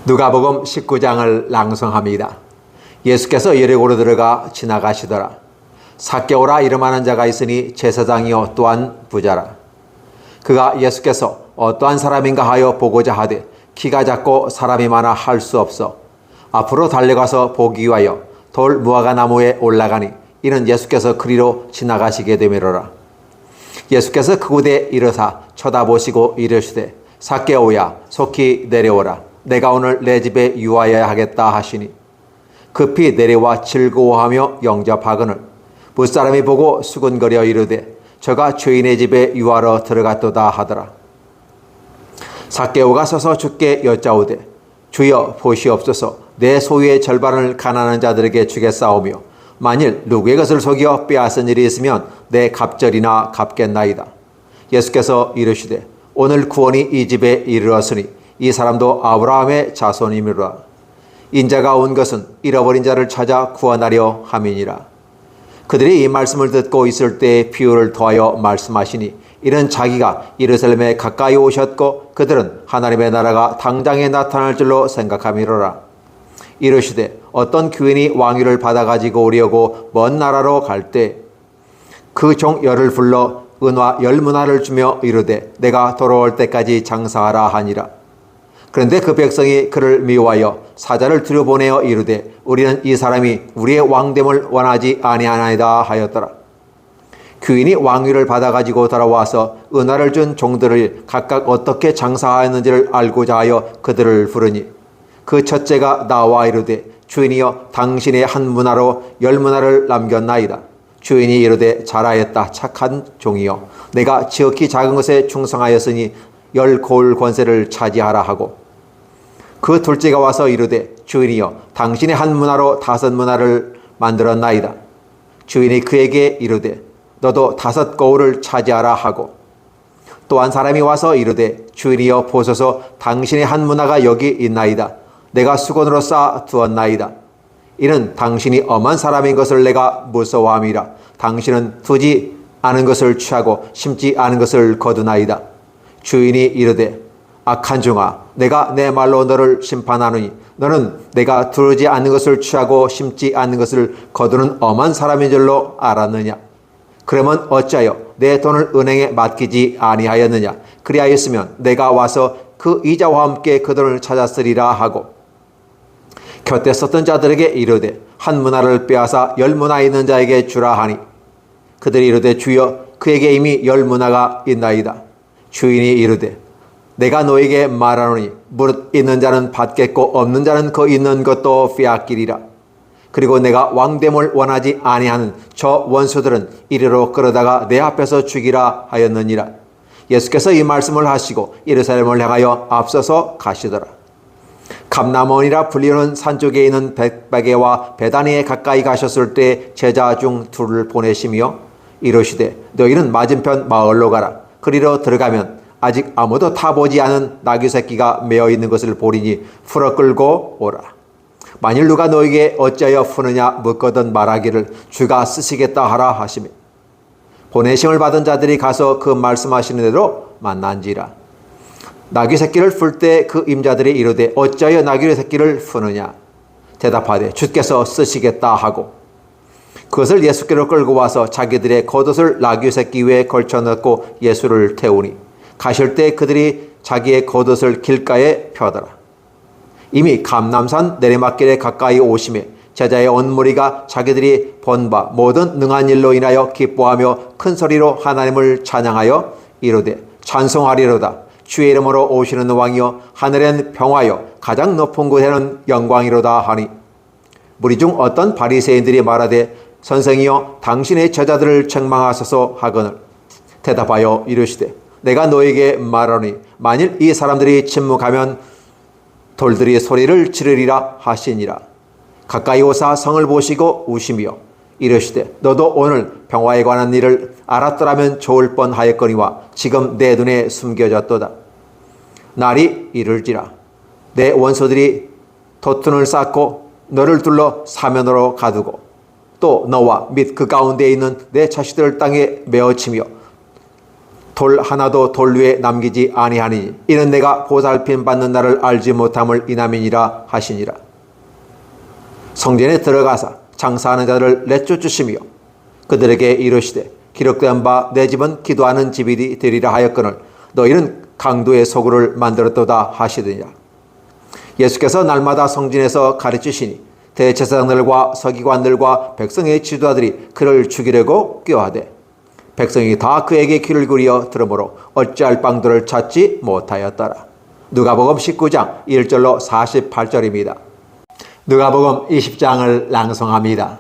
누가복음 19장을 낭송합니다. 예수께서 여리고로 들어가 지나가시더라. 삭개오라 이름하는 자가 있으니 제사장이요 또한 부자라. 그가 예수께서 어떠한 사람인가 하여 보고자 하되 키가 작고 사람이 많아 할 수 없어 앞으로 달려가서 보기 위하여 돌 무화과 나무에 올라가니 이는 예수께서 그리로 지나가시게 되미로라. 예수께서 그곳에 이르사 쳐다보시고 이르시되 삭개오야 속히 내려오라. 내가 오늘 내 집에 유하여야 하겠다 하시니 급히 내려와 즐거워하며 영접하거늘 무사람이 보고 수근거려 이르되 저가 죄인의 집에 유하러 들어갔도다 하더라. 삭개오가 서서 주께 여짜오되 주여 보시옵소서 내 소유의 절반을 가난한 자들에게 주겠사오며 만일 누구의 것을 속여 빼앗은 일이 있으면 내 갑절이나 갚겠나이다. 예수께서 이르시되 오늘 구원이 이 집에 이르렀으니 이 사람도 아브라함의 자손이미로라. 인자가 온 것은 잃어버린 자를 찾아 구원하려 함이니라. 그들이 이 말씀을 듣고 있을 때 비유를 더하여 말씀하시니 이는 자기가 예루살렘에 가까이 오셨고 그들은 하나님의 나라가 당장에 나타날 줄로 생각함이로라. 이르시되 어떤 귀인이 왕위를 받아가지고 오려고 먼 나라로 갈 때 그 종 열을 불러 은화 10문화를 주며 이르되 내가 돌아올 때까지 장사하라 하니라. 그런데 그 백성이 그를 미워하여 사자를 들여보내어 이르되 우리는 이 사람이 우리의 왕됨을 원하지 아니하나이다 하였더라. 귀인이 왕위를 받아가지고 돌아와서 은화를 준 종들을 각각 어떻게 장사하였는지를 알고자 하여 그들을 부르니 그 첫째가 나와 이르되 주인이여 당신의 한 문화로 10문화를 남겼나이다. 주인이 이르되 잘하였다 착한 종이여 내가 지극히 작은 것에 충성하였으니 10고을 권세를 차지하라 하고 그 둘째가 와서 이르되 주인이여 당신의 한 문화로 5문화를 만들었나이다. 주인이 그에게 이르되 너도 5고을을 차지하라 하고 또 한 사람이 와서 이르되 주인이여 보소서 당신의 한 문화가 여기 있나이다. 내가 수건으로 쌓아 두었나이다. 이는 당신이 엄한 사람인 것을 내가 무서워함이라. 당신은 두지 않은 것을 취하고 심지 않은 것을 거두나이다. 주인이 이르되 악한 종아 내가 내 말로 너를 심판하노니 너는 내가 두르지 않는 것을 취하고 심지 않는 것을 거두는 엄한 사람인 줄로 알았느냐. 그러면 어찌하여 내 돈을 은행에 맡기지 아니하였느냐. 그리하였으면 내가 와서 그 이자와 함께 그 돈을 찾았으리라 하고 곁에 섰던 자들에게 이르되 한 문화를 빼앗아 10문화 있는 자에게 주라 하니 그들이 이르되 주여 그에게 이미 10문화가 있나이다. 주인이 이르되 내가 너에게 말하노니 무릇 있는 자는 받겠고 없는 자는 그 있는 것도 빼앗기리라. 그리고 내가 왕됨을 원하지 아니하는 저 원수들은 이리로 끌어다가 내 앞에서 죽이라 하였느니라. 예수께서 이 말씀을 하시고 예루살렘을 향하여 앞서서 가시더라. 감람원이라 불리는 산 쪽에 있는 벳베게와 베다니에 가까이 가셨을 때 제자 중 둘을 보내시며 이르시되 너희는 맞은편 마을로 가라. 그리로 들어가면 아직 아무도 타보지 않은 나귀 새끼가 메어 있는 것을 보리니 풀어 끌고 오라. 만일 누가 너에게 어찌하여 푸느냐 묻거든 말하기를 주가 쓰시겠다 하라 하시며 보내심을 받은 자들이 가서 그 말씀하시는 대로 만난지라. 나귀 새끼를 풀 때 그 임자들이 이르되 어찌하여 나귀 새끼를 푸느냐. 대답하되 주께서 쓰시겠다 하고 그것을 예수께로 끌고 와서 자기들의 겉옷을 나귀 새끼 위에 걸쳐 넣고 예수를 태우니 가실 때 그들이 자기의 겉옷을 길가에 펴더라. 이미 감람산 내리막길에 가까이 오심에 제자의 온 무리가 자기들이 본 바 모든 능한 일로 인하여 기뻐하며 큰 소리로 하나님을 찬양하여 이르되 찬송하리로다. 주의 이름으로 오시는 왕이여 하늘엔 평화여 가장 높은 곳에는 영광이로다 하니 무리 중 어떤 바리새인들이 말하되 선생이여 당신의 제자들을 책망하소서 하거늘 대답하여 이르시되 내가 너에게 말하노니 만일 이 사람들이 침묵하면 돌들이 소리를 지르리라 하시니라. 가까이 오사 성을 보시고 우시며 이르시되 너도 오늘 평화에 관한 일을 알았더라면 좋을 뻔하였거니와 지금 내 눈에 숨겨졌도다. 날이 이를지라 내 원수들이 도튼을 쌓고 너를 둘러 사면으로 가두고 또 너와 및 그 가운데 있는 내 자식들을 땅에 메어치며 돌 하나도 돌 위에 남기지 아니하니 이는 내가 보살핌 받는 날을 알지 못함을 인함이니라 하시니라. 성전에 들어가사 장사하는 자들을 내쫓으시며 그들에게 이르시되 기록된 바 내 집은 기도하는 집이 되리라 하였거늘 너희는 강도의 소굴을 만들었도다 하시더니라. 예수께서 날마다 성전에서 가르치시니 대제사장들과 서기관들과 백성의 지도자들이 그를 죽이려고 꾀하되 백성이 다 그에게 귀를 기울여 들으므로 어찌할 방도를 찾지 못하였더라. 누가복음 19장 1절로 48절입니다. 누가복음 20장을 낭송합니다.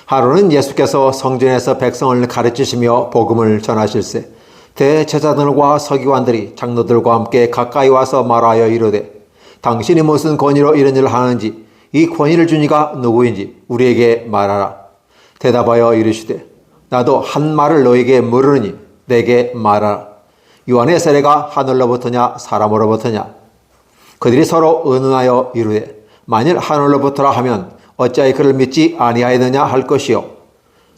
하루는 예수께서 성전에서 백성을 가르치시며 복음을 전하실세 대제사장들과 서기관들이 장로들과 함께 가까이 와서 말하여 이르되 당신이 무슨 권위로 이런 일을 하는지 이 권위를 준 이가 누구인지 우리에게 말하라. 대답하여 이르시되 나도 한 말을 너에게 물으니 내게 말하라. 요한의 세례가 하늘로부터냐 사람으로부터냐? 그들이 서로 의논하여 이르되 만일 하늘로부터라 하면 어찌하여 그를 믿지 아니하였느냐 할 것이요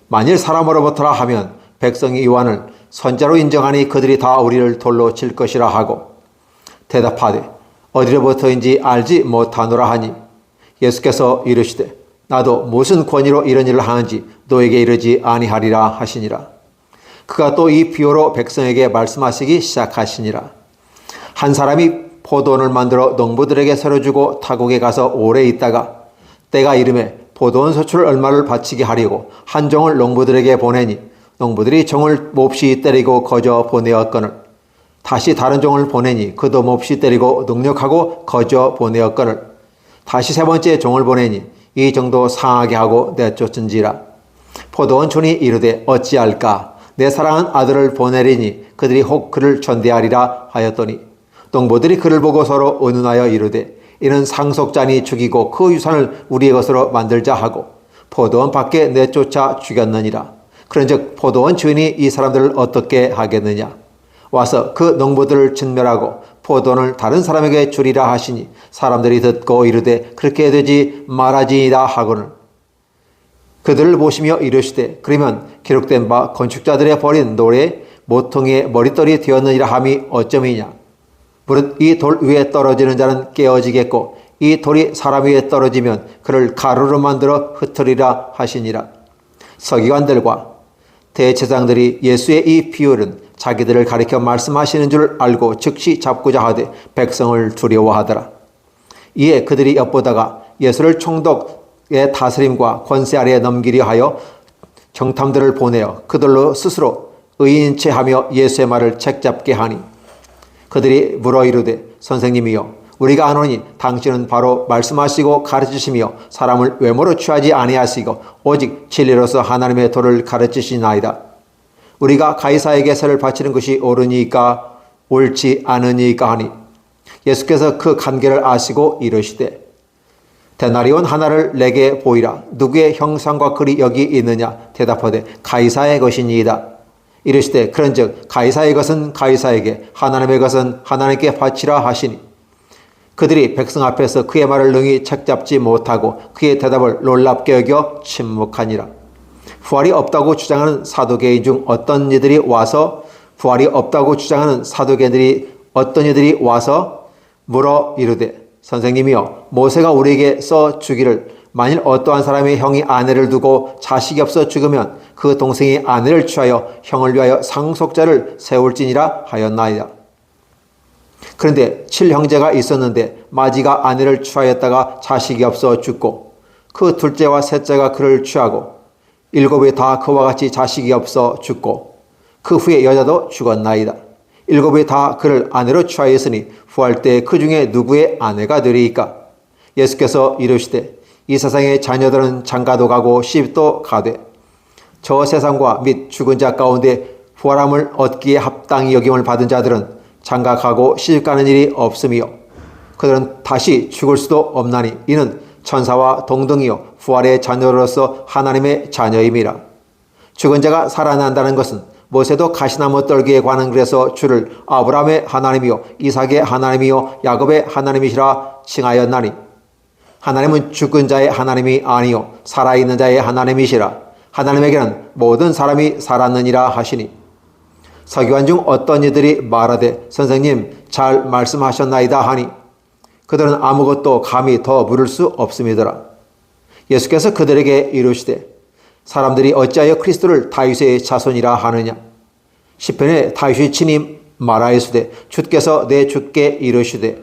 만일 사람으로부터라 하면 백성이 요한을 선자로 인정하니 그들이 다 우리를 돌로 칠 것이라 하고 대답하되 어디로부터인지 알지 못하노라 하니 예수께서 이르시되 나도 무슨 권위로 이런 일을 하는지 너에게 이르지 아니하리라 하시니라. 그가 또 이 비유로 백성에게 말씀하시기 시작하시니라. 한 사람이 포도원을 만들어 농부들에게 새로 주고 타국에 가서 오래 있다가 때가 이름에 포도원 소출을 얼마를 바치게 하려고 한 종을 농부들에게 보내니 농부들이 종을 몹시 때리고 거저 보내었거늘 다시 다른 종을 보내니 그도 몹시 때리고 능력하고 거저 보내었거늘 다시 세 번째 종을 보내니 이 정도 상하게 하고 내쫓은지라. 포도원 주인이 이르되 어찌할까 내 사랑하는 아들을 보내리니 그들이 혹 그를 전대하리라 하였더니 농부들이 그를 보고 서로 의논하여 이르되 이는 상속자니 죽이고 그 유산을 우리의 것으로 만들자 하고 포도원 밖에 내쫓아 죽였느니라. 그런즉 포도원 주인이 이 사람들을 어떻게 하겠느냐? 와서 그 농부들을 진멸하고 포도원을 다른 사람에게 주리라 하시니 사람들이 듣고 이르되 그렇게 되지 말아지이다 하거늘 그들을 보시며 이르시되 그러면 기록된 바 건축자들의 버린 돌에 모퉁이의 머릿돌이 되었느니라 함이 어쩌미냐? 무릇 이 돌 위에 떨어지는 자는 깨어지겠고 이 돌이 사람 위에 떨어지면 그를 가루로 만들어 흩으리라 하시니라. 서기관들과 대제사장들이 예수의 이 비유는 자기들을 가리켜 말씀하시는 줄 알고 즉시 잡고자 하되 백성을 두려워하더라. 이에 그들이 엿보다가 예수를 총독의 다스림과 권세 아래에 넘기려 하여 정탐들을 보내어 그들로 스스로 의인인 채 하며 예수의 말을 책잡게 하니 그들이 물어 이르되 선생님이여 우리가 아노니 당신은 바로 말씀하시고 가르치시며 사람을 외모로 취하지 아니하시고 오직 진리로서 하나님의 도를 가르치시나이다. 우리가 가이사에게 세를 바치는 것이 옳으니까 옳지 않으니까 하니 예수께서 그 관계를 아시고 이르시되 데나리온 하나를 내게 보이라. 누구의 형상과 글이 여기 있느냐? 대답하되 가이사의 것이니이다. 이르시되 그런즉 가이사의 것은 가이사에게 하나님의 것은 하나님께 바치라 하시니 그들이 백성 앞에서 그의 말을 능히 책잡지 못하고 그의 대답을 놀랍게 여겨 침묵하니라. 부활이 없다고 주장하는 사두개인 중 어떤 이들이 와서 물어 이르되 선생님이여 모세가 우리에게 써 주기를 만일 어떠한 사람의 형이 아내를 두고 자식이 없어 죽으면 그 동생이 아내를 취하여 형을 위하여 상속자를 세울지니라 하였나이다. 그런데 7형제가 있었는데 마지가 아내를 취하였다가 자식이 없어 죽고 그 둘째와 셋째가 그를 취하고 7이 다 그와 같이 자식이 없어 죽고 그 후에 여자도 죽었나이다. 7이 다 그를 아내로 취하였으니 부활 때 그 중에 누구의 아내가 되리이까? 예수께서 이르시되 이 세상의 자녀들은 장가도 가고 시집도 가되 저 세상과 및 죽은 자 가운데 부활함을 얻기에 합당히 여김을 받은 자들은 장가 가고 시집 가는 일이 없으며 그들은 다시 죽을 수도 없나니 이는 천사와 동등이요 부활의 자녀로서 하나님의 자녀임이라. 죽은 자가 살아난다는 것은 모세도 가시나무 떨기에 관한 글에서 주를 아브라함의 하나님이요 이삭의 하나님이요 야곱의 하나님이시라 칭하였나니 하나님은 죽은 자의 하나님이 아니요 살아있는 자의 하나님이시라. 하나님에게는 모든 사람이 살았느니라 하시니 서기관 중 어떤 이들이 말하되 선생님 잘 말씀하셨나이다 하니 그들은 아무것도 감히 더 물을 수 없음이더라. 예수께서 그들에게 이르시되 사람들이 어찌하여 그리스도를 다윗의 자손이라 하느냐. 시편에 다윗이 친히 말하였으되 주께서 내 주께 이르시되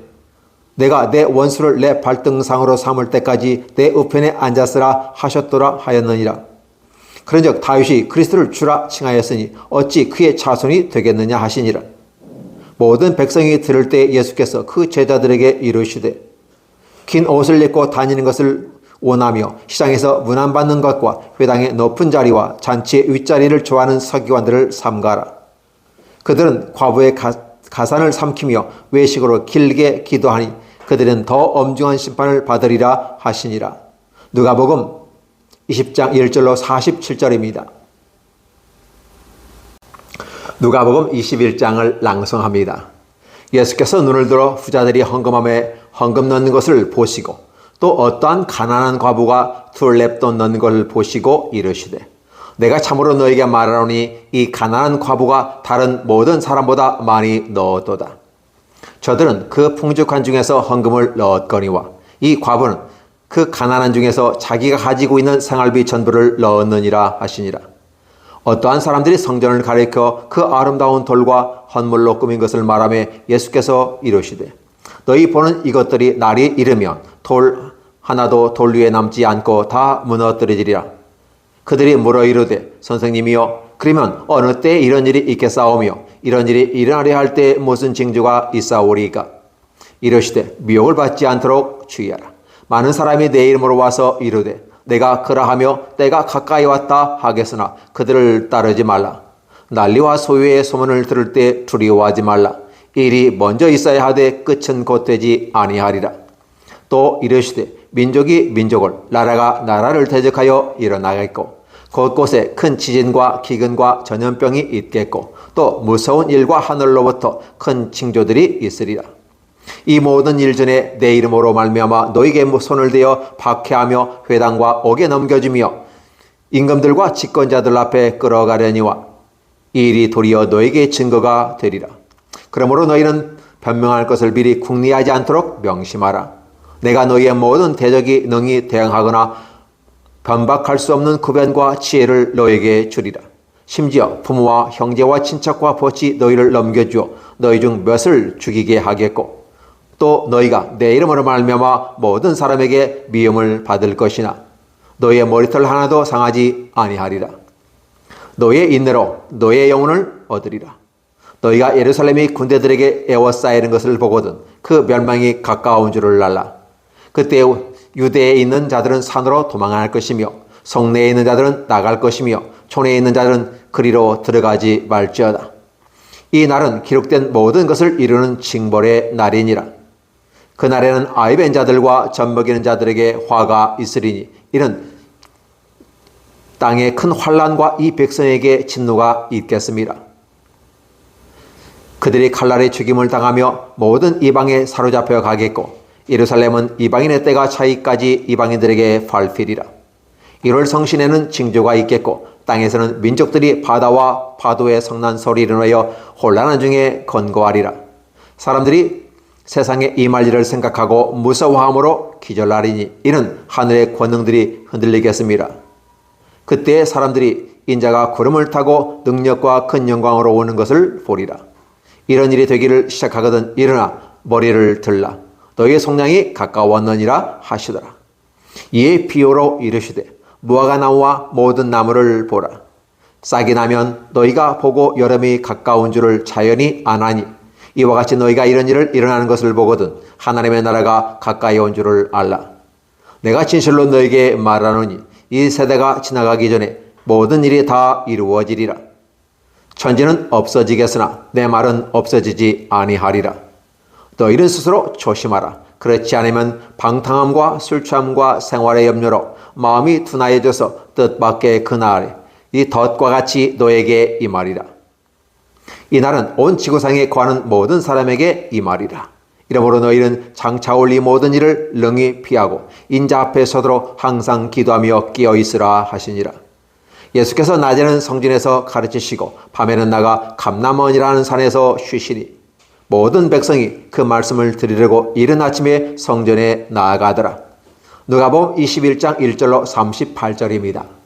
내가 내 원수를 내 발등상으로 삼을 때까지 내 우편에 앉았으라 하셨도라 하였느니라. 그런즉 다윗이 그리스도를 주라 칭하였으니 어찌 그의 자손이 되겠느냐 하시니라. 모든 백성이 들을 때 예수께서 그 제자들에게 이르시되 긴 옷을 입고 다니는 것을 원하며 시장에서 문안받는 것과 회당의 높은 자리와 잔치의 윗자리를 좋아하는 서기관들을 삼가라. 그들은 과부의 가산을 삼키며 외식으로 길게 기도하니 그들은 더 엄중한 심판을 받으리라 하시니라. 누가복음 20장 1절로 47절입니다. 누가복음 21장을 낭송합니다. 예수께서 눈을 들어 부자들이 헌금함에 헌금 넣는 것을 보시고 또 어떠한 가난한 과부가 둘렙돈 넣는 것을 보시고 이르시되 내가 참으로 너에게 말하노니 이 가난한 과부가 다른 모든 사람보다 많이 넣었도다. 저들은 그 풍족한 중에서 헌금을 넣었거니와 이 과부는 그 가난한 중에서 자기가 가지고 있는 생활비 전부를 넣었느니라 하시니라. 어떠한 사람들이 성전을 가리켜 그 아름다운 돌과 헌물로 꾸민 것을 말하며 예수께서 이르시되 너희 보는 이것들이 날이 이르면 돌 하나도 돌 위에 남지 않고 다 무너뜨리리라. 그들이 물어 이르되 선생님이여 그러면 어느 때에 이런 일이 있겠사오며 이런 일이 일어나려 할 때에 무슨 징조가 있사오리까. 이르시되 미혹을 받지 않도록 주의하라. 많은 사람이 내 이름으로 와서 이르되 내가 그러하며 때가 가까이 왔다 하겠으나 그들을 따르지 말라. 난리와 소유의 소문을 들을 때 두려워하지 말라. 일이 먼저 있어야 하되 끝은 곧 되지 아니하리라. 또 이르시되 민족이 민족을 나라가 나라를 대적하여 일어나겠고 곳곳에 큰 지진과 기근과 전염병이 있겠고 또 무서운 일과 하늘로부터 큰 징조들이 있으리라. 이 모든 일 전에 내 이름으로 말미암아 너에게 손을 대어 박해하며 회당과 옥에 넘겨주며 임금들과 집권자들 앞에 끌어가려니와 이 일이 도리어 너에게 증거가 되리라. 그러므로 너희는 변명할 것을 미리 궁리하지 않도록 명심하라. 내가 너희의 모든 대적이 능히 대응하거나 변박할 수 없는 구변과 지혜를 너에게 주리라. 심지어 부모와 형제와 친척과 벗이 너희를 넘겨주어 너희 중 몇을 죽이게 하겠고 또 너희가 내 이름으로 말미암아 모든 사람에게 미움을 받을 것이나 너희의 머리털 하나도 상하지 아니하리라. 너희의 인내로 너희의 영혼을 얻으리라. 너희가 예루살렘이 군대들에게 에워싸이는 것을 보거든 그 멸망이 가까운 줄을 알라. 그때 유대에 있는 자들은 산으로 도망할 것이며 성내에 있는 자들은 나갈 것이며 촌에 있는 자들은 그리로 들어가지 말지어다. 이 날은 기록된 모든 것을 이루는 징벌의 날이니라. 그날에는 아이벤 자들과 젖먹이는 자들에게 화가 있으리니 이는 땅에 큰 환난과 이 백성에게 진노가 있겠습니다. 그들이 칼날에 죽임을 당하며 모든 이방에 사로잡혀 가겠고 예루살렘은 이방인의 때가 차이까지 이방인들에게 밟히리라. 1월 성신에는 징조가 있겠고 땅에서는 민족들이 바다와 파도의 성난 소리를 내어 혼란한 중에 건거하리라. 사람들이 세상에 임할 일을 생각하고 무서워함으로 기절하리니 이는 하늘의 권능들이 흔들리겠습니다. 그때 사람들이 인자가 구름을 타고 능력과 큰 영광으로 오는 것을 보리라. 이런 일이 되기를 시작하거든 일어나 머리를 들라. 너희의 속량이 가까웠느니라 하시더라. 이에 비유로 이르시되 무화과 나무와 모든 나무를 보라. 싹이 나면 너희가 보고 여름이 가까운 줄을 자연히 아나니 이와 같이 너희가 이런 일을 일어나는 것을 보거든 하나님의 나라가 가까이 온 줄을 알라. 내가 진실로 너희에게 말하노니 이 세대가 지나가기 전에 모든 일이 다 이루어지리라. 천지는 없어지겠으나 내 말은 없어지지 아니하리라. 너희는 스스로 조심하라. 그렇지 않으면 방탕함과 술취함과 생활의 염려로 마음이 둔하여져서 뜻밖의 그날에 이 덫과 같이 너에게 임하리라. 이 날은 온 지구상에 거하는 모든 사람에게 임하리라. 이러므로 너희는 장차 올 이 모든 일을 능히 피하고 인자 앞에 서도록 항상 기도하며 끼어 있으라 하시니라. 예수께서 낮에는 성전에서 가르치시고 밤에는 나가 감람원이라는 산에서 쉬시니 모든 백성이 그 말씀을 들으려고 이른 아침에 성전에 나아가더라. 누가복음 21장 1절로 38절입니다.